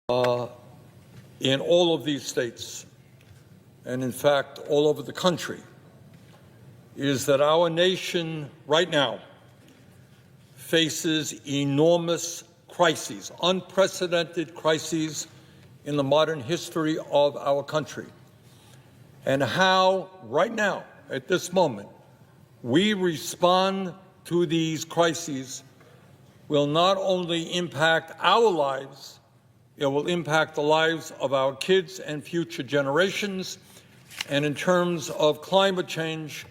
in all of these states, and in fact all over the country, is that our nation right now faces enormous crises, unprecedented crises in the modern history of our country, and how right now, at this moment, we respond to these crises will not only impact our lives, it will impact the lives of our kids and future generations, and in terms of climate change,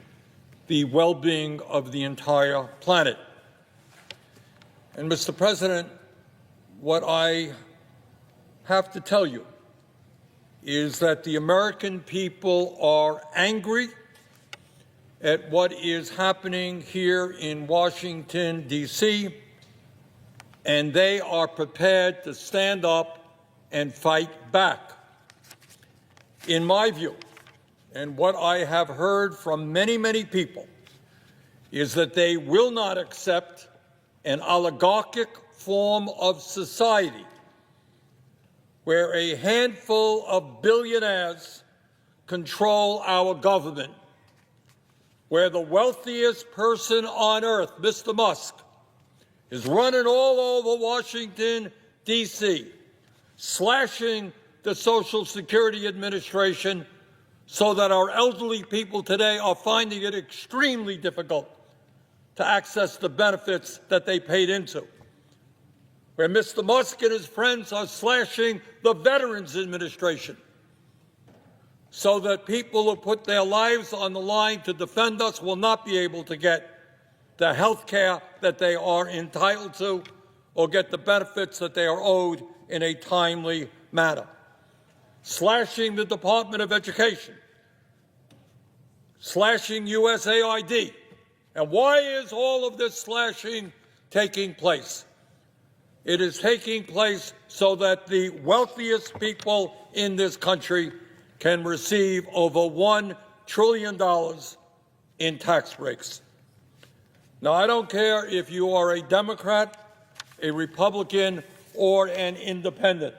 the well-being of the entire planet. And Mr. President, what I have to tell you is that the American people are angry at what is happening here in Washington, D.C., and they are prepared to stand up and fight back. In my view, and what I have heard from many, many people, is that they will not accept an oligarchic form of society where a handful of billionaires control our government, where the wealthiest person on earth, Mr. Musk, is running all over Washington, D.C., slashing the Social Security Administration so that our elderly people today are finding it extremely difficult to access the benefits that they paid into, where Mr. Musk and his friends are slashing the Veterans Administration so that people who put their lives on the line to defend us will not be able to get the health care that they are entitled to or get the benefits that they are owed in a timely manner. Slashing the Department of Education, slashing USAID. And why is all of this slashing taking place? It is taking place so that the wealthiest people in this country can receive over $1 trillion in tax breaks. Now, I don't care if you are a Democrat, a Republican, or an independent.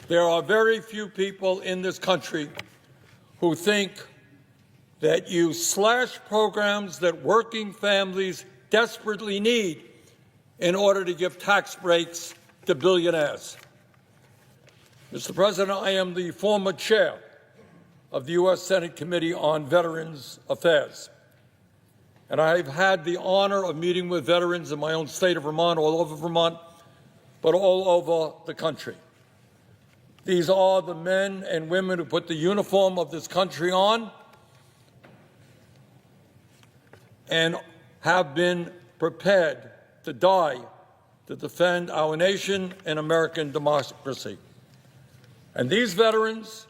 There are very few people in this country who think that you slash programs that working families desperately need in order to give tax breaks to billionaires. Mr. President, I am the former chair of the U.S. Senate Committee on Veterans Affairs, and I've had the honor of meeting with veterans in my own state of Vermont, all over Vermont, but all over the country. These are the men and women who put the uniform of this country on and have been prepared to die to defend our nation and American democracy. And these veterans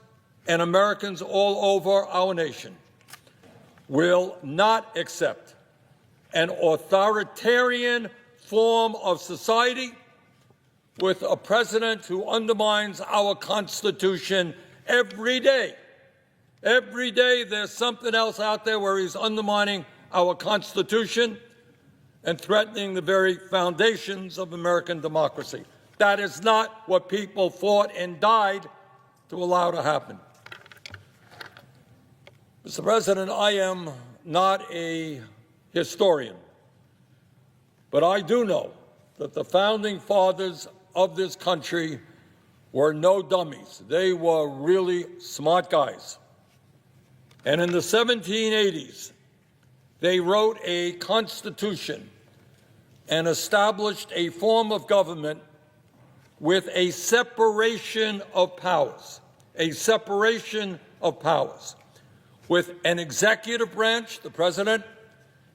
and Americans all over our nation will not accept an authoritarian form of society with a president who undermines our Constitution every day. Every day there's something else out there where he's undermining our Constitution and threatening the very foundations of American democracy. That is not what people fought and died to allow to happen. Mr. President, I am not a historian, but I do know that the founding fathers of this country were no dummies. They were really smart guys. And in the 1780s, they wrote a constitution and established a form of government with a separation of powers, with an executive branch, the president,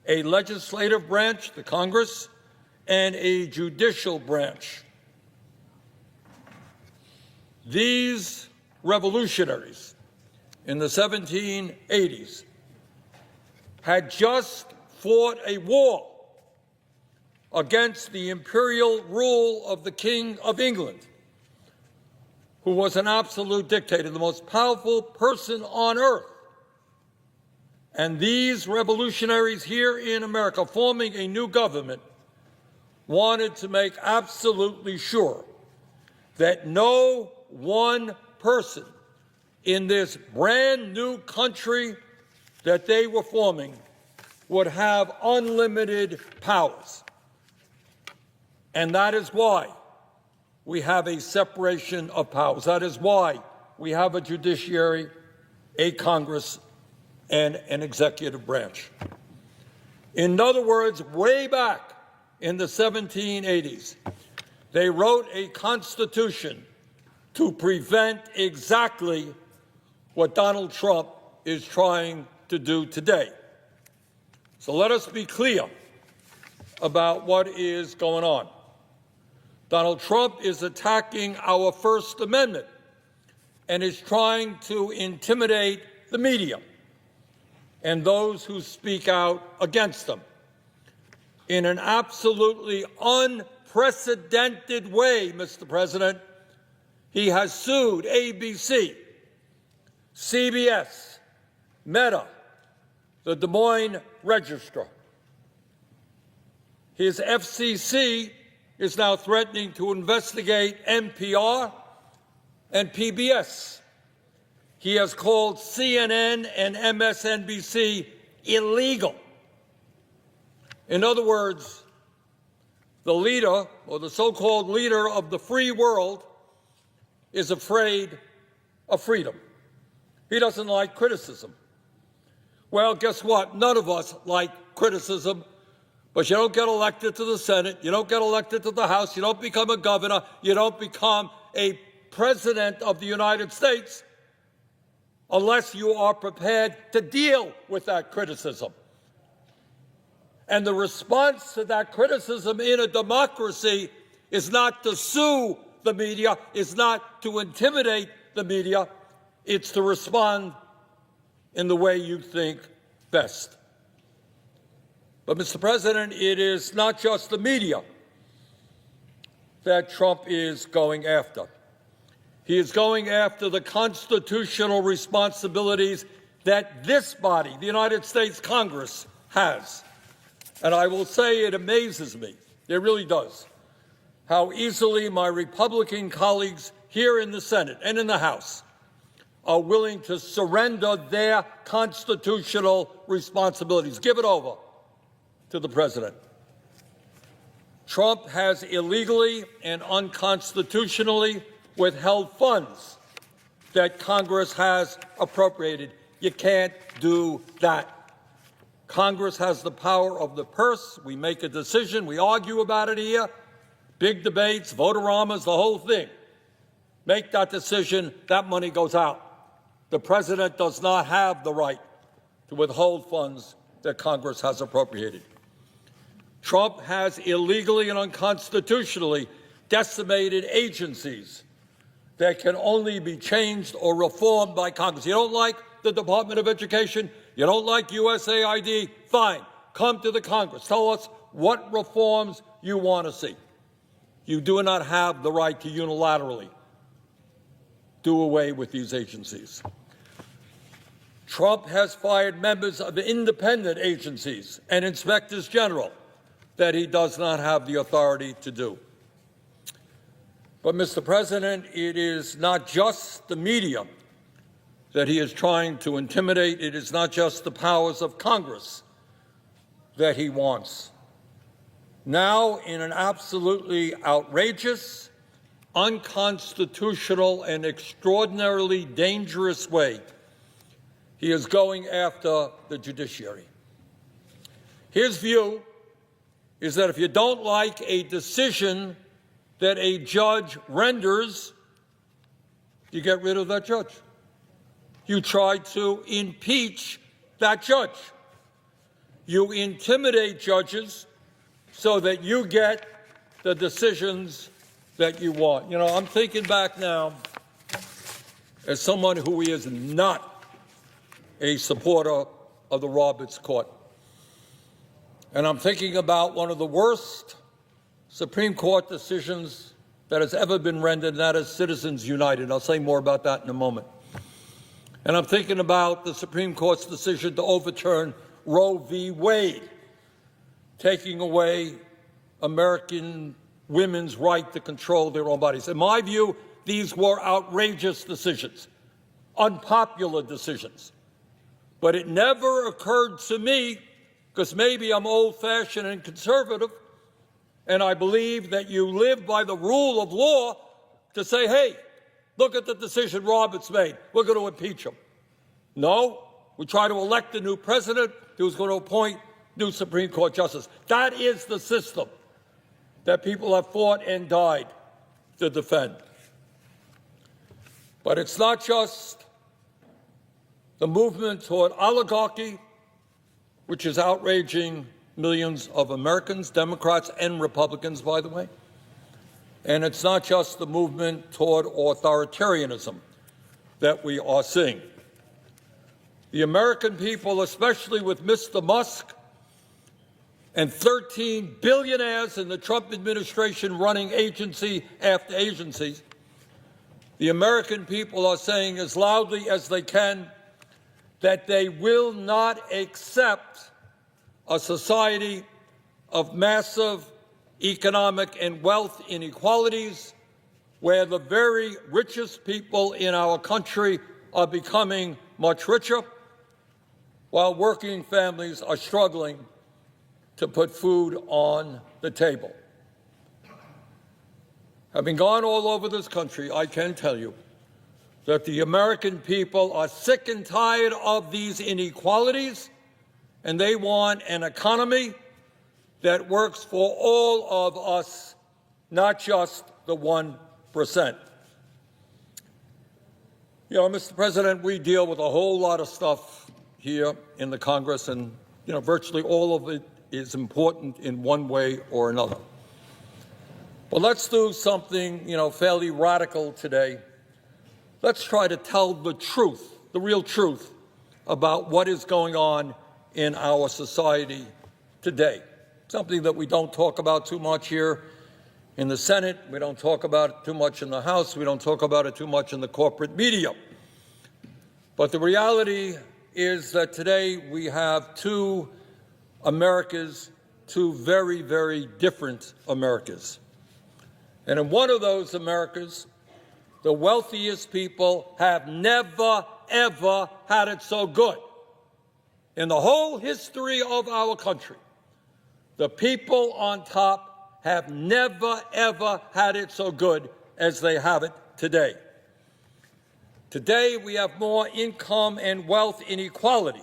a legislative branch, the Congress, and a judicial branch. These revolutionaries in the 1780s had just fought a war against the imperial rule of the King of England, who was an absolute dictator, the most powerful person on earth. And these revolutionaries here in America, forming a new government, wanted to make absolutely sure that no one person in this brand new country that they were forming would have unlimited powers. And that is why we have a separation of powers. That is why we have a judiciary, a Congress, and an executive branch. In other words, way back in the 1780s, they wrote a constitution to prevent exactly what Donald Trump is trying to do today. So let us be clear about what is going on. Donald Trump is attacking our First Amendment and is trying to intimidate the media and those who speak out against them in an absolutely unprecedented way, Mr. President. He has sued ABC, CBS, Meta, the Des Moines Register. His FCC is now threatening to investigate NPR and PBS. He has called CNN and MSNBC illegal. In other words, the leader, or the so-called leader of the free world, is afraid of freedom. He doesn't like criticism. Well, guess what? None of us like criticism, but you don't get elected to the Senate, you don't get elected to the House, you don't become a governor, you don't become a president of the United States unless you are prepared to deal with that criticism. And the response to that criticism in a democracy is not to sue the media, is not to intimidate the media, it's to respond in the way you think best. But, Mr. President, it is not just the media that Trump is going after. He is going after the constitutional responsibilities that this body, the United States Congress, has. And I will say it amazes me, it really does, how easily my Republican colleagues here in the Senate and in the House are willing to surrender their constitutional responsibilities, give it over to the president. Trump has illegally and unconstitutionally withheld funds that Congress has appropriated. You can't do that. Congress has the power of the purse. We make a decision. We argue about it here. Big debates, vote-a-ramas, the whole thing. Make that decision. That money goes out. The president does not have the right to withhold funds that Congress has appropriated. Trump has illegally and unconstitutionally decimated agencies that can only be changed or reformed by Congress. You don't like the Department of Education? You don't like USAID? Fine. Come to the Congress. Tell us what reforms you want to see. You do not have the right to unilaterally do away with these agencies. Trump has fired members of independent agencies and inspectors general that he does not have the authority to do. But, Mr. President, it is not just the media that he is trying to intimidate. It is not just the powers of Congress that he wants. Now, in an absolutely outrageous, unconstitutional, and extraordinarily dangerous way, he is going after the judiciary. His view is that if you don't like a decision that a judge renders, you get rid of that judge. You try to impeach that judge. You intimidate judges so that you get the decisions that you want. You know, I'm thinking back now as someone who is not a supporter of the Roberts Court. And I'm thinking about one of the worst Supreme Court decisions that has ever been rendered, and that is Citizens United. I'll say more about that in a moment. And I'm thinking about the Supreme Court's decision to overturn Roe v. Wade, taking away American women's right to control their own bodies. In my view, these were outrageous decisions, unpopular decisions. But it never occurred to me, because maybe I'm old-fashioned and conservative, and I believe that you live by the rule of law, to say, hey, look at the decision Roberts made. We're going to impeach him. No, we try to elect a new president who's going to appoint new Supreme Court justice. That is the system that people have fought and died to defend. But it's not just the movement toward oligarchy, which is outraging millions of Americans, Democrats and Republicans, by the way. And it's not just the movement toward authoritarianism that we are seeing. The American people, especially with Mr. Musk and 13 billionaires in the Trump administration running agency after agency, the American people are saying as loudly as they can that they will not accept a society of massive economic and wealth inequalities where the very richest people in our country are becoming much richer while working families are struggling to put food on the table. Having gone all over this country, I can tell you that the American people are sick and tired of these inequalities, and they want an economy that works for all of us, not just the 1%. You know, Mr. President, we deal with a whole lot of stuff here in the Congress, and, virtually all of it is important in one way or another. But let's do something, fairly radical today. Let's try to tell the truth, the real truth, about what is going on in our society today. Something that we don't talk about too much here in the Senate. We don't talk about it too much in the House. We don't talk about it too much in the corporate media. But the reality is that today we have two Americas, two very, very different Americas. And in one of those Americas, the wealthiest people have never, ever had it so good. In the whole history of our country, the people on top have never, ever had it so good as they have it today. Today, we have more income and wealth inequality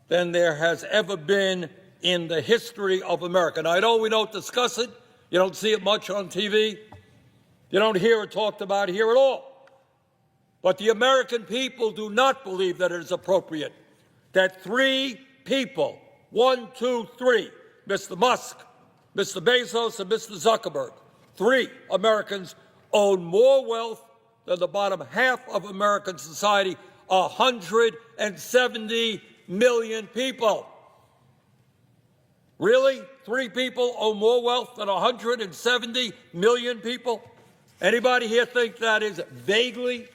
than there has ever been in the history of America. Now, I know we don't discuss it. You don't see it much on TV. You don't hear it talked about here at all. But the American people do not believe that it is appropriate that three people, 1, 2, 3, Mr. Musk, Mr. Bezos, and Mr. Zuckerberg, three Americans own more wealth than the bottom half of American society, 170 million people. Really? Three people own more wealth than 170 million people? Anybody here think that is vaguely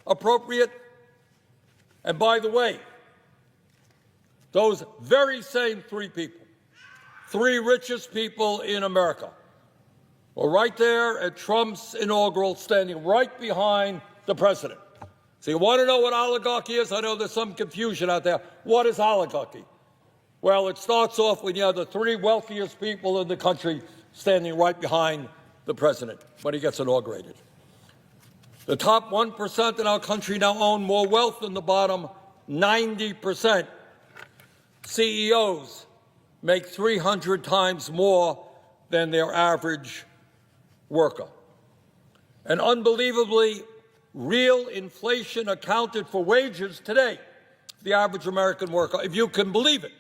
appropriate? And by the way, those very same three people, three richest people in America, were right there at Trump's inaugural, standing right behind the president. So you want to know what oligarchy is? I know there's some confusion out there. What is oligarchy? Well, it starts off when you have the three wealthiest people in the country standing right behind the president when he gets inaugurated. The top 1% in our country now own more wealth than the bottom 90%. CEOs make 300 times more than their average worker. And unbelievably, real inflation accounted for wages today, the average American worker, if you can believe it,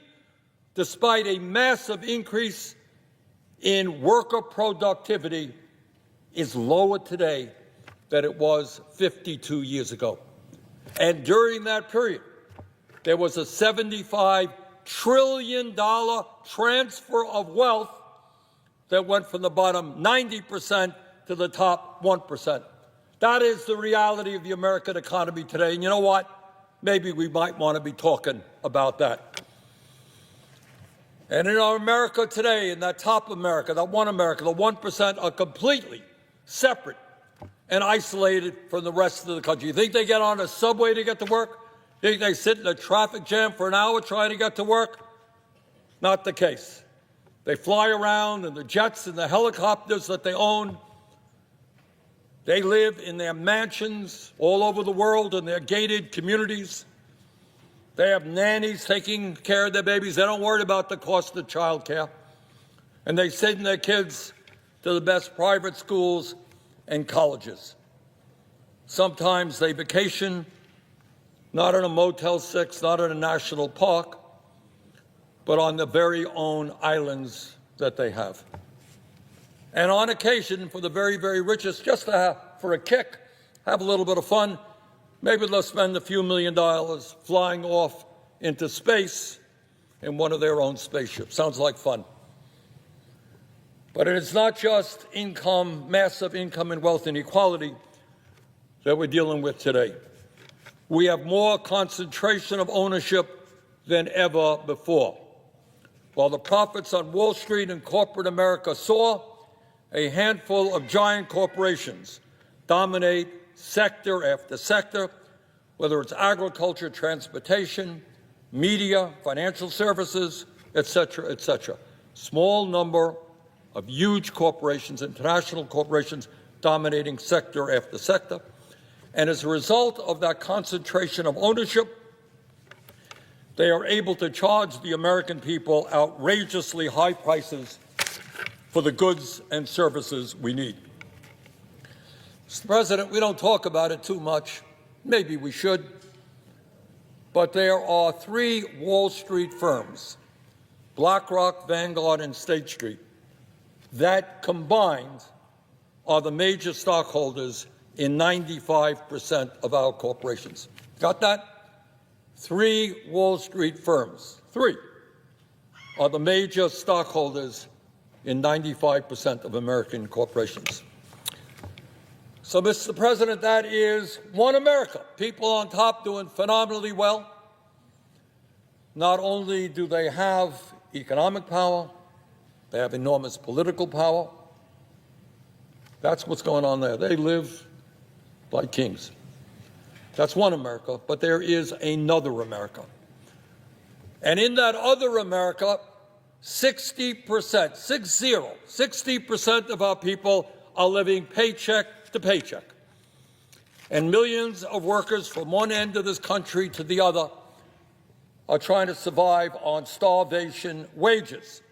despite a massive increase in worker productivity, is lower today than it was 52 years ago. And during that period, there was a $75 trillion transfer of wealth that went from the bottom 90% to the top 1%. That is the reality of the American economy today. And you know what? Maybe we might want to be talking about that. And in our America today, in that top America, that one America, the 1% are completely separate and isolated from the rest of the country. You think they get on a subway to get to work? You think they sit in a traffic jam for an hour trying to get to work? Not the case. They fly around in the jets and the helicopters that they own. They live in their mansions all over the world in their gated communities. They have nannies taking care of their babies. They don't worry about the cost of child care. And they send their kids to the best private schools and colleges. Sometimes they vacation, not in a Motel 6, not in a national park, but on the very own islands that they have. And on occasion, for the very, very richest, just to have, for a kick, have a little bit of fun, maybe they'll spend a few $1 million flying off into space in one of their own spaceships. Sounds like fun. But it's not just income, massive income and wealth inequality that we're dealing with today. We have more concentration of ownership than ever before. While the profits on Wall Street and corporate America soar, a handful of giant corporations dominate sector after sector, whether it's agriculture, transportation, media, financial services, et cetera, et cetera. Small number of huge corporations, international corporations, dominating sector after sector. And as a result of that concentration of ownership, they are able to charge the American people outrageously high prices for the goods and services we need. Mr. President, we don't talk about it too much. Maybe we should. But there are 3 Wall Street firms, BlackRock, Vanguard, and State Street, that combined are the major stockholders in 95% of our corporations. Got that? 3 Wall Street firms, 3, are the major stockholders in 95% of American corporations. So, Mr. President, that is one America. People on top doing phenomenally well. Not only do they have economic power, they have enormous political power. That's what's going on there. They live like kings. That's one America, but there is another America. And in that other America, 60% of our people are living paycheck to paycheck. And millions of workers from one end of this country to the other are trying to survive on starvation wages.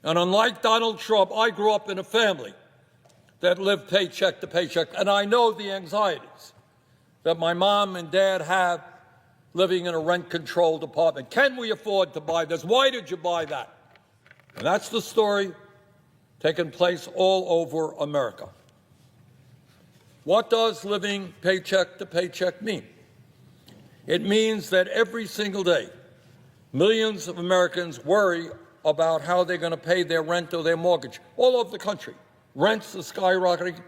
And unlike Donald Trump, I grew up in a family that lived paycheck to paycheck, and I know the anxieties that my mom and dad have living in a rent-controlled apartment. Can we afford to buy this? Why did you buy that? And that's the story taking place all over America. What does living paycheck to paycheck mean? It means that every single day, millions of Americans worry about how they're going to pay their rent or their mortgage all over the country. Rents are skyrocketing.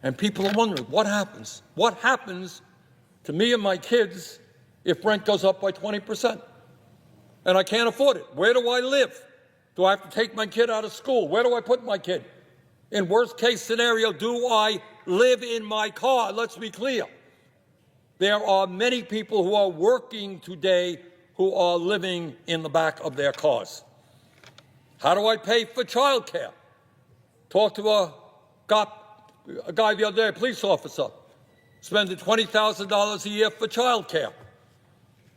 And people are wondering, what happens? What happens to me and my kids if rent goes up by 20%? And I can't afford it. Where do I live? Do I have to take my kid out of school? Where do I put my kid? In worst case scenario, do I live in my car? Let's be clear. There are many people who are working today who are living in the back of their cars. How do I pay for child care? Talked to a guy the other day, a police officer, spending $20,000 a year for child care.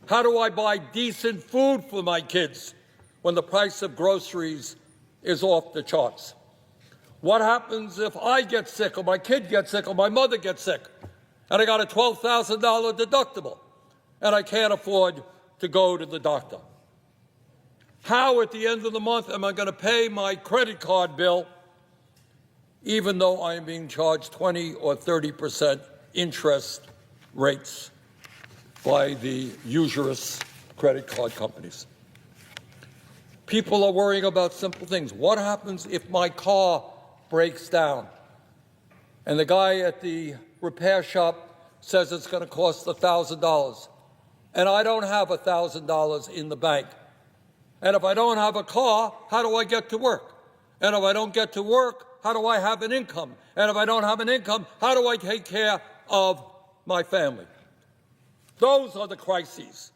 How do I buy decent food for my kids when the price of groceries is off the charts? What happens if I get sick or my kid gets sick or my mother gets sick and I got a $12,000 deductible and I can't afford to go to the doctor? How at the end of the month am I going to pay my credit card bill even though I am being charged 20 or 30% interest rates by the usurious credit card companies? People are worrying about simple things. What happens if my car breaks down and the guy at the repair shop says it's going to cost $1,000 and I don't have $1,000 in the bank And if I don't have a car, how do I get to work? And if I don't get to work, how do I have an income? And if I don't have an income, how do I take care of my family? Those are the crises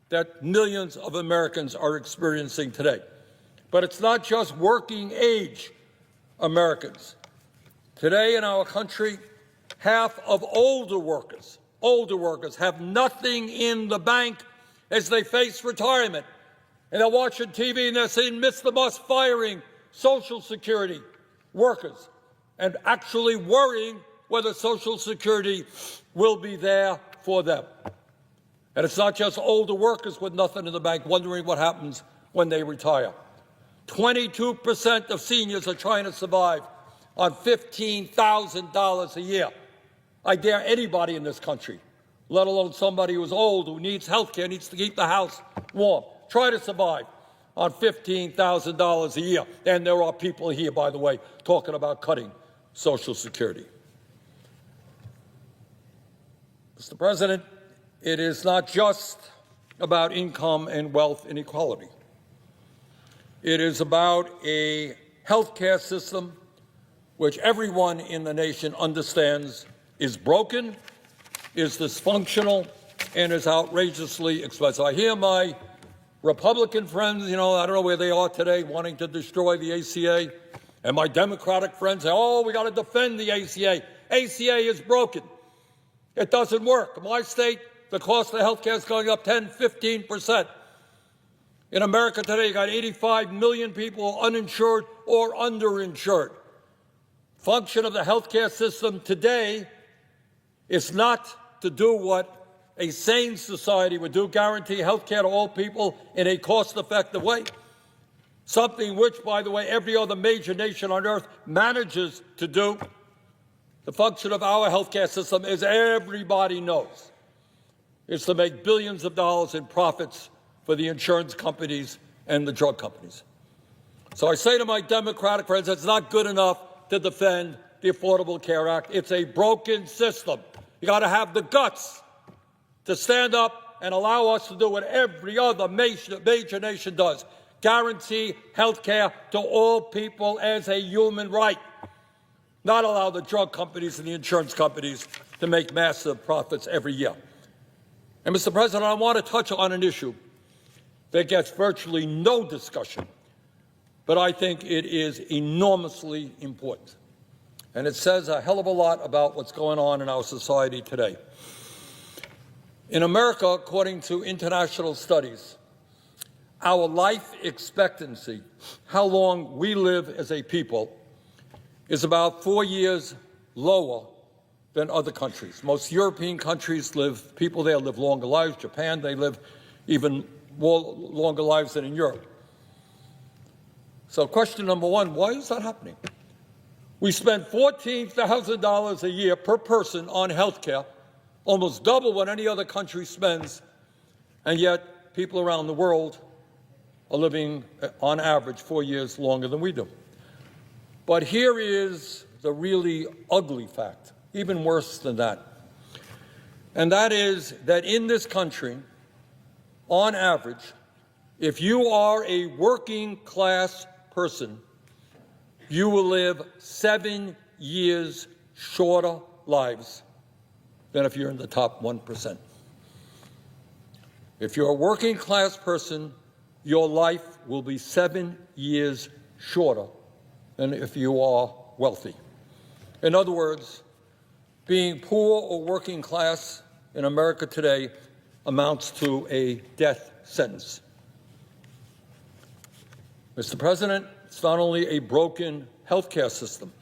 that millions of Americans are experiencing today. But it's not just working age Americans. Today in our country, half of older workers have nothing in the bank as they face retirement. And they're watching TV and they're saying, Mr. Musk firing Social Security workers and actually worrying whether Social Security will be there for them. And it's not just older workers with nothing in the bank wondering what happens when they retire. 22% of seniors are trying to survive on $15,000 a year. I dare anybody in this country, let alone somebody who's old, who needs health care, needs to keep the house warm, try to survive on $15,000 a year. And there are people here, by the way, talking about cutting Social Security. Mr. President, it is not just about income and wealth inequality. It is about a health care system which everyone in the nation understands is broken, is dysfunctional, and is outrageously expensive. I hear my Republican friends, I don't know where they are today, wanting to destroy the ACA. And my Democratic friends say, oh, we got to defend the ACA. ACA is broken. It doesn't work. In my state, the cost of health care is going up 10, 15%. In America today, you got 85 million people uninsured or underinsured. Function of the health care system today is not to do what a sane society would do, guarantee health care to all people in a cost-effective way. Something which, by the way, every other major nation on earth manages to do. The function of our health care system, as everybody knows, is to make billions of dollars in profits for the insurance companies and the drug companies. So I say to my Democratic friends, it's not good enough to defend the Affordable Care Act. It's a broken system. You got to have the guts to stand up and allow us to do what every other major nation does, guarantee health care to all people as a human right, not allow the drug companies and the insurance companies to make massive profits every year. And, Mr. President, I want to touch on an issue that gets virtually no discussion, but I think it is enormously important. And it says a hell of a lot about what's going on in our society today. In America, according to international studies, our life expectancy, how long we live as a people, is about 4 years lower than other countries. Most European countries people there live longer lives. Japan, they live even more longer lives than in Europe. So question number one, why is that happening? We spend $14,000 a year per person on health care, almost double what any other country spends, and yet people around the world are living, on average, 4 years longer than we do. But here is the really ugly fact, even worse than that, and that is that in this country, on average, if you are a working class person, you will live 7 years shorter lives than if you're in the top 1%. If you're a working class person, your life will be 7 years shorter than if you are wealthy. In other words, being poor or working class in America today amounts to a death sentence. Mr. President, it's not only a broken health care system.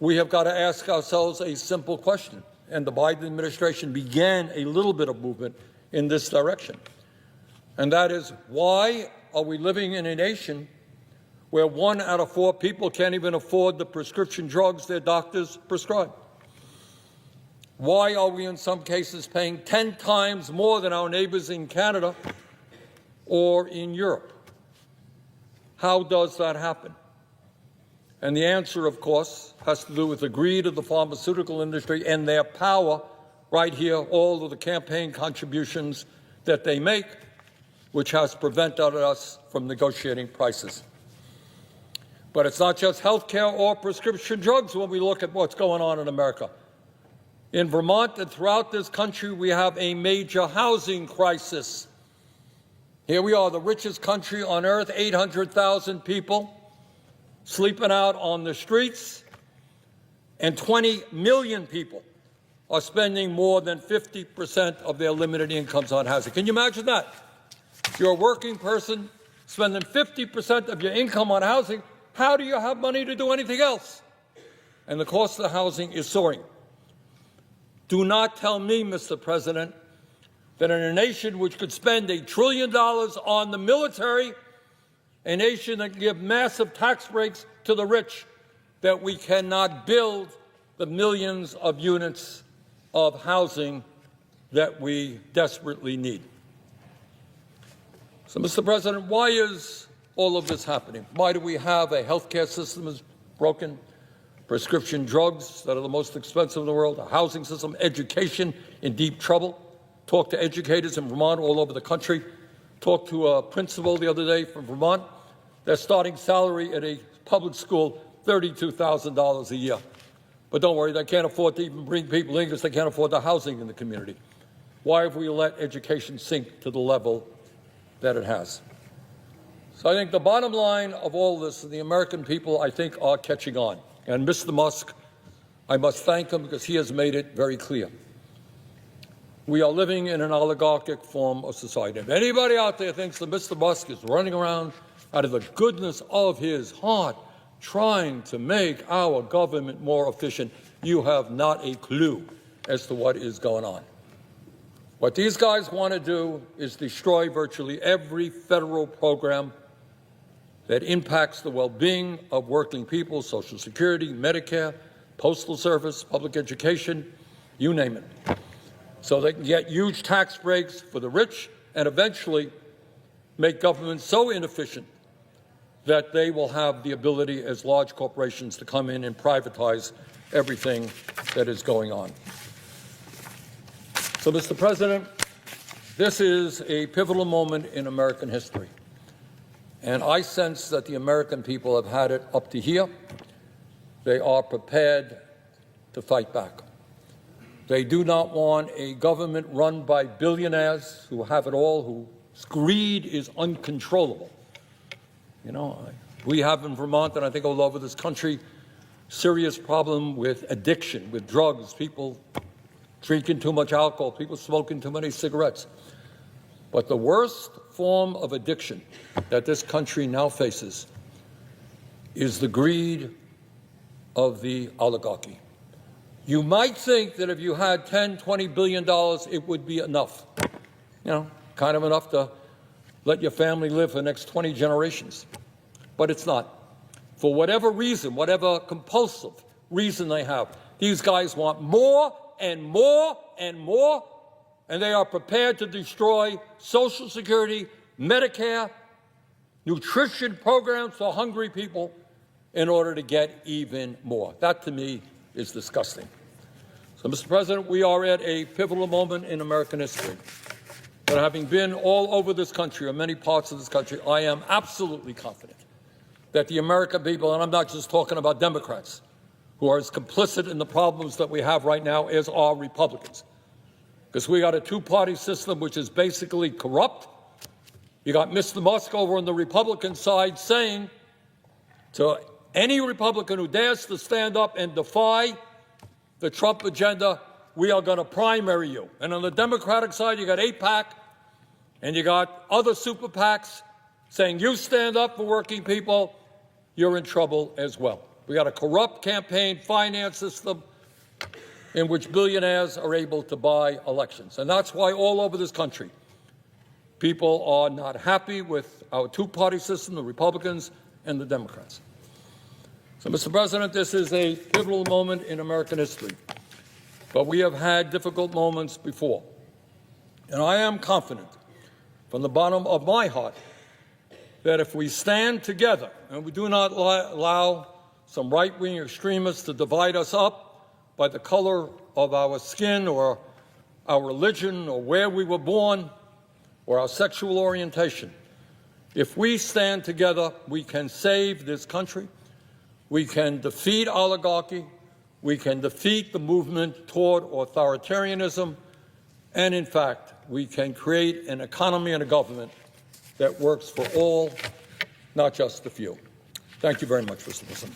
We have got to ask ourselves a simple question, and the Biden administration began a little bit of movement in this direction. And that is, why are we living in a nation where 1 out of 4 people can't even afford the prescription drugs their doctors prescribe? Why are we in some cases paying 10 times more than our neighbors in Canada or in Europe? How does that happen? And the answer, of course, has to do with the greed of the pharmaceutical industry and their power right here, all of the campaign contributions that they make, which has prevented us from negotiating prices. But it's not just health care or prescription drugs when we look at what's going on in America. In Vermont and throughout this country, we have a major housing crisis. Here we are, the richest country on earth, 800,000 people sleeping out on the streets, and 20 million people are spending more than 50% of their limited incomes on housing. Can you imagine that? If you're a working person spending 50% of your income on housing, how do you have money to do anything else? And the cost of housing is soaring. Do not tell me, Mr. President, that in a nation which could spend $1 trillion on the military, a nation that can give massive tax breaks to the rich, that we cannot build the millions of units of housing that we desperately need. So, Mr. President, why is all of this happening? Why do we have a healthcare system that's broken, prescription drugs that are the most expensive in the world, a housing system, education in deep trouble? Talked to educators in Vermont all over the country. Talked to a principal the other day from Vermont. Their starting salary at a public school, $32,000 a year. But don't worry, they can't afford to even bring people in because they can't afford the housing in the community. Why have we let education sink to the level that it has? So I think the bottom line of all this, the American people, I think, are catching on. And Mr. Musk, I must thank him because he has made it very clear. We are living in an oligarchic form of society. If anybody out there thinks that Mr. Musk is running around out of the goodness of his heart trying to make our government more efficient, you have not a clue as to what is going on. What these guys want to do is destroy virtually every federal program that impacts the well-being of working people, Social Security, Medicare, Postal Service, public education, you name it. So they can get huge tax breaks for the rich and eventually make government so inefficient that they will have the ability as large corporations to come in and privatize everything that is going on. So, Mr. President, this is a pivotal moment in American history. And I sense that the American people have had it up to here. They are prepared to fight back. They do not want a government run by billionaires who have it all, whose greed is uncontrollable. You know, we have in Vermont, and I think all over this country, serious problem with addiction, with drugs, people drinking too much alcohol, people smoking too many cigarettes. But the worst form of addiction that this country now faces is the greed of the oligarchy. You might think that if you had $10, $20 billion, it would be enough. You know, kind of enough to let your family live for the next 20 generations. But it's not. For whatever reason, whatever compulsive reason they have, these guys want more and more and more, and they are prepared to destroy Social Security, Medicare, nutrition programs for hungry people in order to get even more. That, to me, is disgusting. So, Mr. President, we are at a pivotal moment in American history. But having been all over this country, or many parts of this country, I am absolutely confident that the American people, and I'm not just talking about Democrats, who are as complicit in the problems that we have right now as are Republicans. Because we got a two-party system which is basically corrupt. You got Mr. Musk over on the Republican side saying to any Republican who dares to stand up and defy the Trump agenda, we are going to primary you. And on the Democratic side, you got AIPAC, and you got other super PACs saying, you stand up for working people, you're in trouble as well. We got a corrupt campaign finance system in which billionaires are able to buy elections. And that's why all over this country, people are not happy with our two-party system, the Republicans and the Democrats. So, Mr. President, this is a pivotal moment in American history. But we have had difficult moments before. And I am confident, from the bottom of my heart, that if we stand together and we do not allow some right-wing extremists to divide us up by the color of our skin or our religion or where we were born, or our sexual orientation. If we stand together, we can save this country. We can defeat oligarchy. We can defeat the movement toward authoritarianism. And in fact, we can create an economy and a government that works for all, not just the few. Thank you very much for listening.